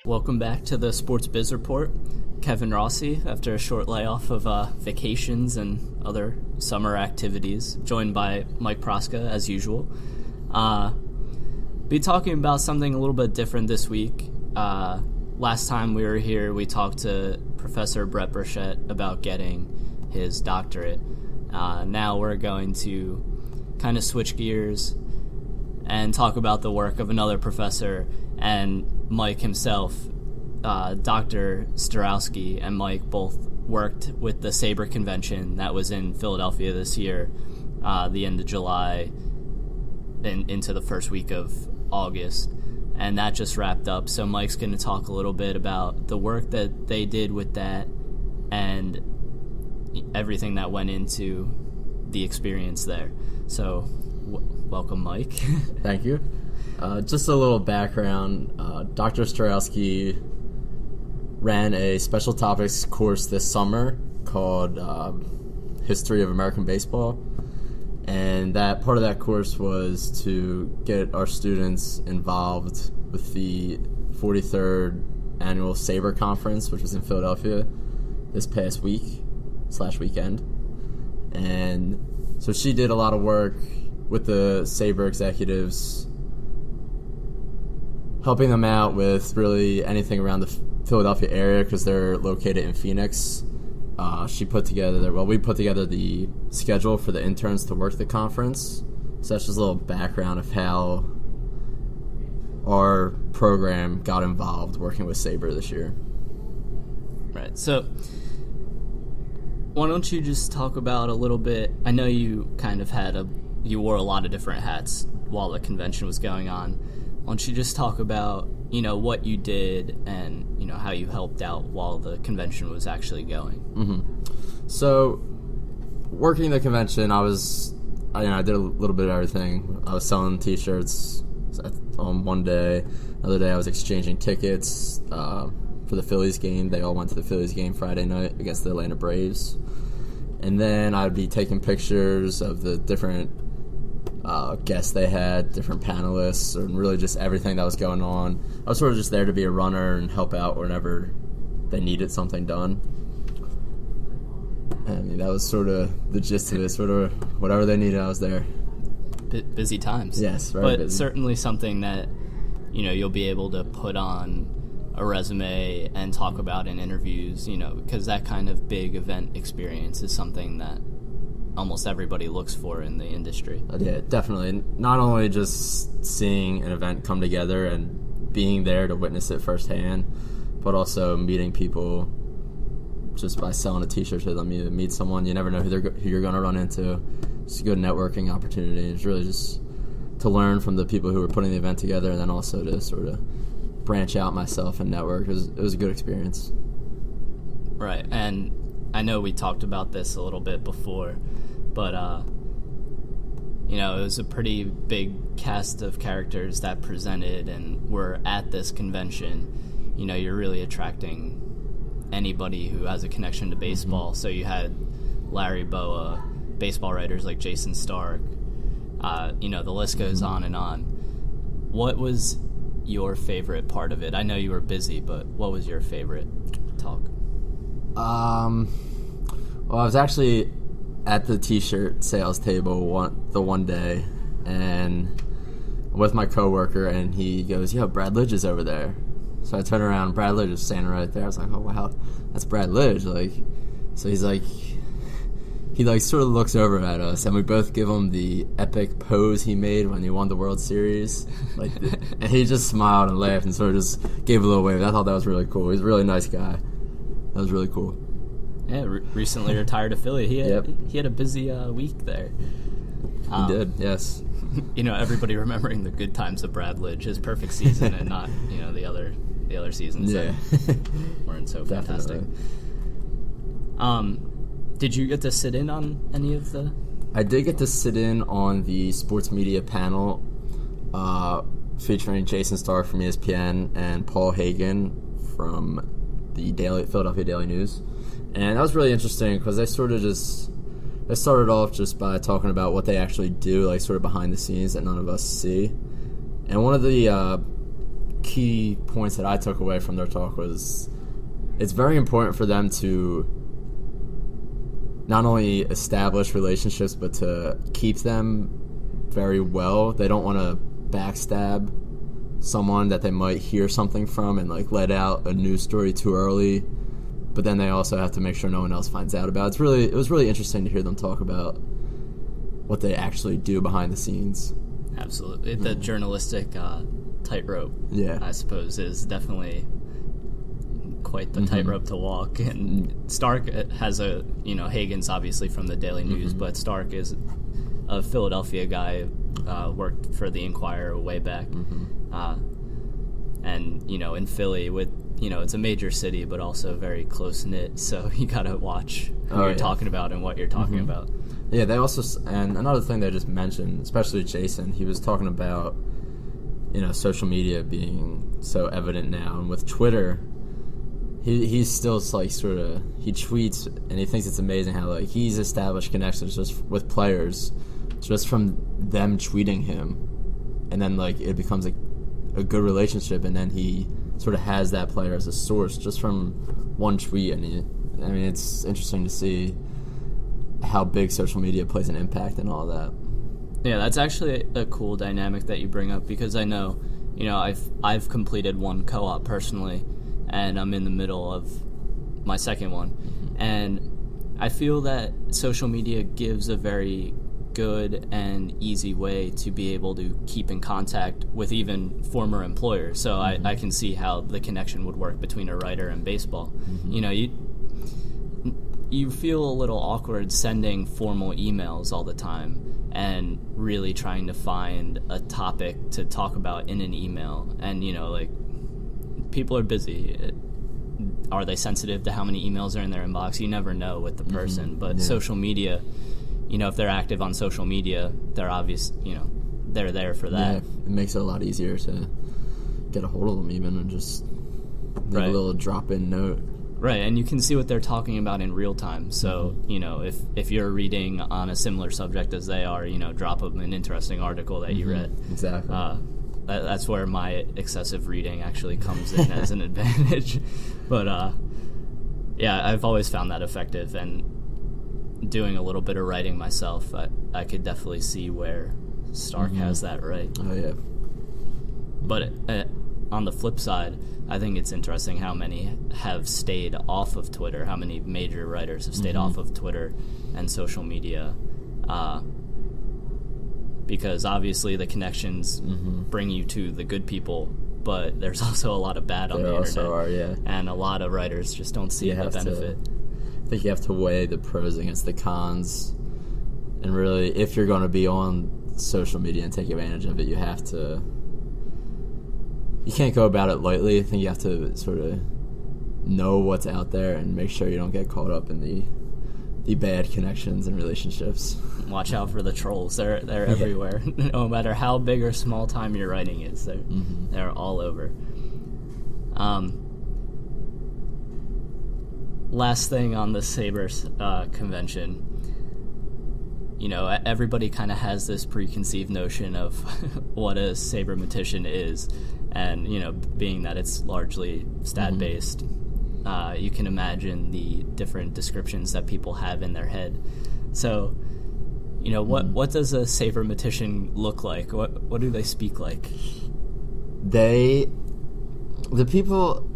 Welcome back to the Sports Biz Report. Kevin Rossi, after a short layoff of vacations and other summer activities, joined by Mike Proska, as usual. Be talking about something a little bit different this week. Last time we were here, we talked to Professor Brett Burchett about getting his doctorate. Now we're going to kind of switch gears and talk about the work of another professor and Mike himself. Dr. Starowski and Mike both worked with the SABR Convention that was in Philadelphia this year, the end of July and into the first week of August, and that just wrapped up. So Mike's going to talk a little bit about the work that they did with that and everything that went into the experience there. So welcome, Mike. Thank you. Just a little background. Dr. Starowski ran a special topics course this summer called History of American Baseball, and that part of that course was to get our students involved with the 43rd annual SABR conference, which was in Philadelphia this past weekend. And so she did a lot of work with the SABR executives, helping them out with really anything around the Philadelphia area because they're located in Phoenix. We put together the schedule for the interns to work the conference. So that's just a little background of how our program got involved working with SABR this year. Right. So why don't you just talk about a little bit, I know you kind of you wore a lot of different hats while the convention was going on. Why don't you just talk about, what you did and, how you helped out while the convention was actually going? Mm-hmm. So, working the convention, I did a little bit of everything. I was selling T-shirts on one day. Another day I was exchanging tickets for the Phillies game. They all went to the Phillies game Friday night against the Atlanta Braves. And then I'd be taking pictures of the different guests they had, different panelists, and really just everything that was going on. I was sort of just there to be a runner and help out whenever they needed something done. And that was sort of the gist of it, sort of whatever they needed, I was there. Busy times. Yes, very but busy. Certainly something that, you'll be able to put on a resume and talk about in interviews, because that kind of big event experience is something that almost everybody looks for in the industry. Yeah, definitely. Not only just seeing an event come together and being there to witness it firsthand, but also meeting people just by selling a T-shirt to them. You meet someone, you never know who you're going to run into. It's a good networking opportunity. It's really just to learn from the people who are putting the event together, and then also to sort of branch out myself and network. It was a good experience. Right, and I know we talked about this a little bit before, but it was a pretty big cast of characters that presented and were at this convention. You're really attracting anybody who has a connection to baseball. Mm-hmm. So you had Larry Boa, baseball writers like Jason Stark. The list goes on and on. What was your favorite part of it? I know you were busy, but what was your favorite talk? Well, I was actually at the T-shirt sales table the one day, and with my coworker, and he goes, "Yo, Brad Lidge is over there." So I turn around, Brad Lidge is standing right there. I was like, "Oh wow, that's Brad Lidge!" So he's like, he sort of looks over at us, and we both give him the epic pose he made when he won the World Series. And he just smiled and laughed and sort of just gave a little wave. I thought that was really cool. He's a really nice guy. That was really cool. Yeah, recently retired to Philly. He had a busy week there. He did, yes. Everybody remembering the good times of Brad Lidge, his perfect season, and not the other seasons that weren't so fantastic. Did you get to sit in on any of the? I did get to sit in on the sports media panel featuring Jason Starr from ESPN and Paul Hagen from the Philadelphia Daily News. And that was really interesting because they started off just by talking about what they actually do, sort of behind the scenes that none of us see. And one of the key points that I took away from their talk was it's very important for them to not only establish relationships but to keep them very well. They don't want to backstab someone that they might hear something from and like let out a news story too early, but then they also have to make sure no one else finds out about it. It was really interesting to hear them talk about what they actually do behind the scenes. Absolutely. The journalistic tightrope, I suppose, is definitely quite the tightrope to walk. And Stark has Hagen's obviously from the Daily News, but Stark is a Philadelphia guy, worked for the Inquirer way back. And, in Philly it's a major city, but also very close-knit, so you gotta watch who you're talking about and what you're talking about. Yeah, they also, and another thing they just mentioned, especially Jason, he was talking about, social media being so evident now, and with Twitter, he's still like he tweets, and he thinks it's amazing how like he's established connections just with players, just from them tweeting him, and then like it becomes a good relationship, and then he sort of has that player as a source just from one tweet, and it's interesting to see how big social media plays an impact and all that. Yeah, that's actually a cool dynamic that you bring up, because I know, I've completed one co-op personally, and I'm in the middle of my second one, and I feel that social media gives a very good and easy way to be able to keep in contact with even former employers. So I can see how the connection would work between a writer and baseball. You feel a little awkward sending formal emails all the time and really trying to find a topic to talk about in an email. And, people are busy. Are they sensitive to how many emails are in their inbox? You never know with the person. But social media, if they're active on social media, they're they're there for that. Yeah, it makes it a lot easier to get a hold of them even and just leave a little drop-in note. Right, and you can see what they're talking about in real time. So, if you're reading on a similar subject as they are, drop them an interesting article that you read. Exactly. That's where my excessive reading actually comes in as an advantage. But, I've always found that effective. And doing a little bit of writing myself, I could definitely see where Stark has that right. Oh, yeah. But on the flip side, I think it's interesting how many have stayed off of Twitter, how many major writers have stayed off of Twitter and social media, because obviously the connections bring you to the good people, but there's also a lot of bad on the internet. There also are, yeah. And a lot of writers just don't see the benefit. I think you have to weigh the pros against the cons, and really, if you're going to be on social media and take advantage of it, you can't go about it lightly. I think you have to sort of know what's out there and make sure you don't get caught up in the bad connections and relationships. Watch out for the trolls. They're everywhere. No matter how big or small time your writing is, they're all over. Last thing on the SABR convention, everybody kind of has this preconceived notion of what a sabermetician is. And, being that it's largely stat-based, you can imagine the different descriptions that people have in their head. So, what does a sabermetician look like? What do they speak like? The people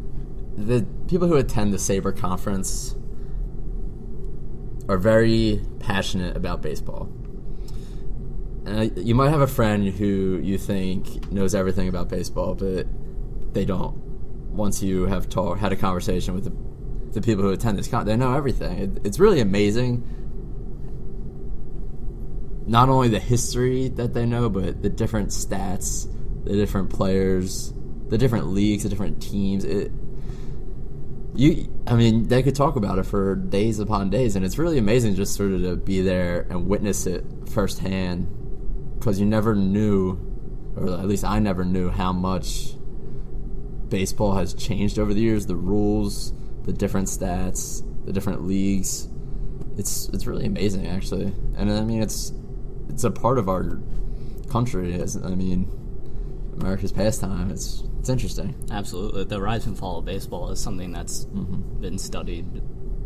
who attend the SABR conference are very passionate about baseball. You might have a friend who you think knows everything about baseball, but they don't. Once you have had a conversation with the people who attend this they know everything. It's really amazing. Not only the history that they know, but the different stats, the different players, the different leagues, the different teams. They could talk about it for days upon days, and it's really amazing just sort of to be there and witness it firsthand. Because you never knew, or at least I never knew, how much baseball has changed over the years. The rules, the different stats, the different leagues. It's really amazing, actually. And it's a part of our country. America's pastime. It's interesting. Absolutely. The rise and fall of baseball is something that's been studied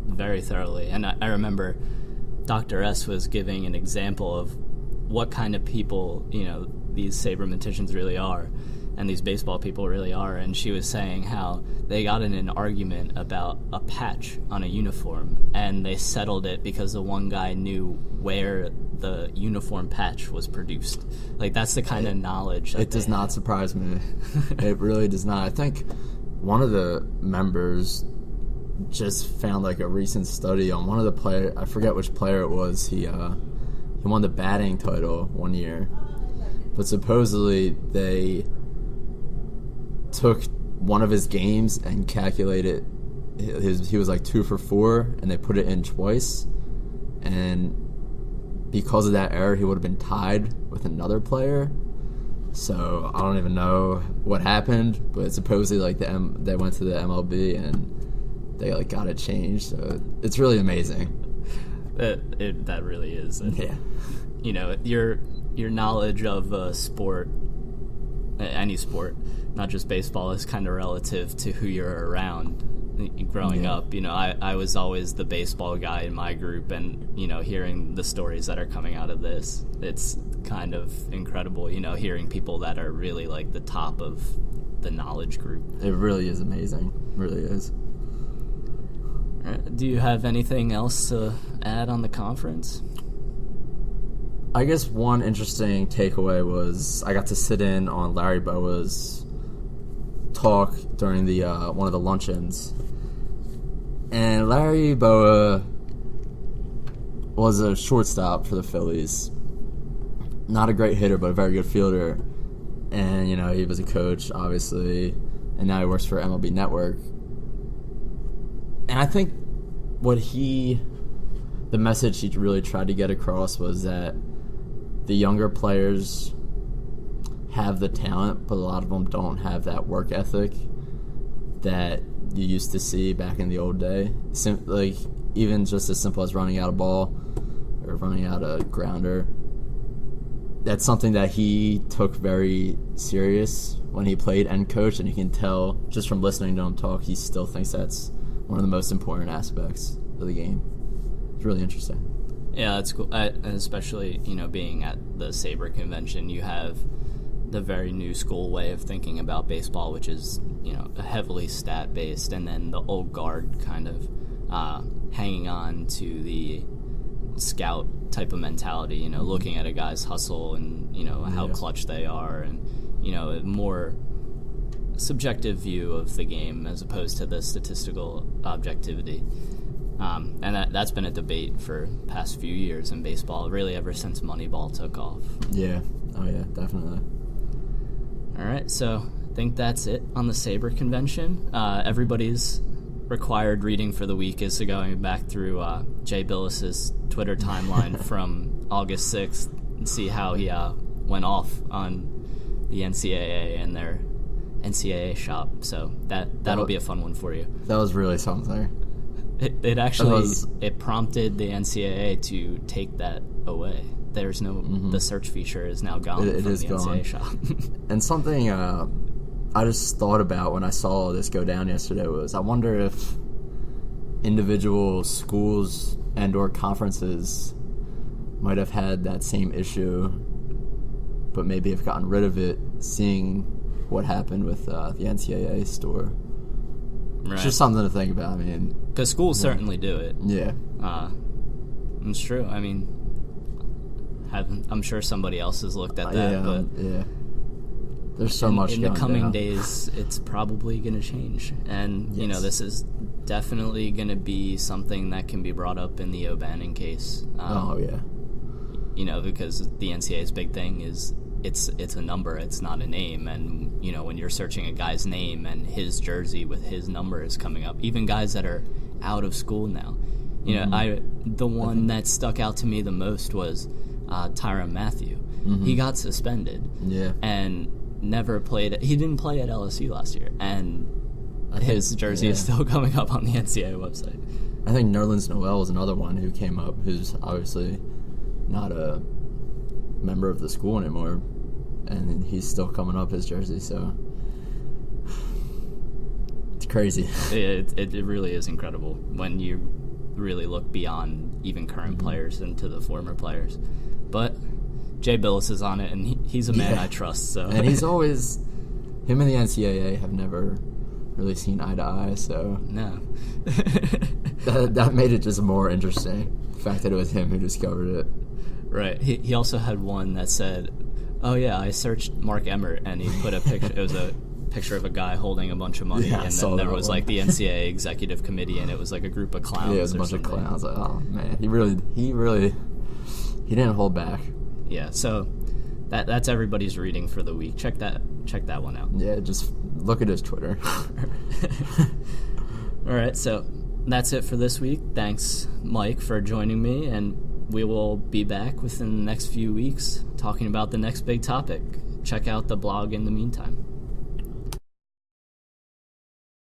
very thoroughly. And I remember Dr. S was giving an example of what kind of people, these sabermeticians really are, and these baseball people really are. And she was saying how they got in an argument about a patch on a uniform, and they settled it because the one guy knew where the uniform patch was produced. Like, that's the kind of knowledge that it does not surprise me. It really does not. I think one of the members just found like a recent study on one of the players. I forget which player it was. He won the batting title one year, but supposedly they took one of his games and calculated he was like 2 for 4, and they put it in twice, and because of that error he would have been tied with another player. So I don't even know what happened, but supposedly like they went to the MLB and they like got it changed. So it's really amazing. That really is. And, yeah. Your knowledge of sport, any sport, not just baseball, is kind of relative to who you're around. Growing up, I was always the baseball guy in my group, and hearing the stories that are coming out of this, it's kind of incredible. Hearing people that are really like the top of the knowledge group. It really is amazing. It really is. Do you have anything else to add on the conference? I guess one interesting takeaway was I got to sit in on Larry Boa's talk during the one of the luncheons, and Larry Boa was a shortstop for the Phillies. Not a great hitter, but a very good fielder. And he was a coach, obviously, and now he works for MLB Network. And I think the message he really tried to get across was that the younger players have the talent, but a lot of them don't have that work ethic that you used to see back in the old day. Like, even just as simple as running out a ball or running out a grounder. That's something that he took very serious when he played and coached, and you can tell just from listening to him talk, he still thinks that's one of the most important aspects of the game. It's really interesting. Yeah, that's cool. Especially, being at the SABR Convention, you have the very new school way of thinking about baseball, which is, heavily stat-based, and then the old guard kind of hanging on to the scout type of mentality, looking at a guy's hustle and, how clutch they are, and, a more subjective view of the game as opposed to the statistical objectivity. And that's been a debate for the past few years in baseball, really ever since Moneyball took off. Yeah. Oh, yeah, definitely. All right, so I think that's it on the SABR Convention. Everybody's required reading for the week is going back through Jay Billis's Twitter timeline from August 6th and see how he went off on the NCAA and their NCAA shop. So that'll be a fun one for you. That was really something. It actually it prompted the NCAA to take that away. There's no the search feature is now gone from the NCAA shop. And something I just thought about when I saw this go down yesterday was I wonder if individual schools and or conferences might have had that same issue, but maybe have gotten rid of it, seeing what happened with the NCAA store. Right. It's just something to think about. I mean, because schools certainly do it. Yeah, it's true. I mean, I'm sure somebody else has looked at that. But there's so much in the coming days. It's probably going to change, and this is definitely going to be something that can be brought up in the O'Bannon case. Because the NCAA's big thing is it's a number, it's not a name, and when you're searching a guy's name and his jersey with his number is coming up, even guys that are out of school now. The one that stuck out to me the most was Tyrann Mathieu. He got suspended. Yeah. And never played. He didn't play at LSU last year, and his jersey is still coming up on the NCAA website. I think Nerlens Noel was another one who came up, who's obviously not a member of the school anymore, and he's still coming up his jersey, so it's crazy. It really is incredible when you really look beyond even current players into the former players. But Jay Billis is on it, and he's a man I trust. So, and he's always, him and the NCAA have never really seen eye to eye, so no. that made it just more interesting, the fact that it was him who discovered it. Right. He also had one that said, "Oh yeah, I searched Mark Emmert," and he put a picture. It was a picture of a guy holding a bunch of money, and then there was like the NCAA executive committee, and it was like a group of clowns. Yeah, it was a bunch of clowns. Like, oh man, he didn't hold back. Yeah, so that's everybody's reading for the week. Check that one out. Yeah, just look at his Twitter. All right, so that's it for this week. Thanks, Mike, for joining me, and we will be back within the next few weeks talking about the next big topic. Check out the blog in the meantime.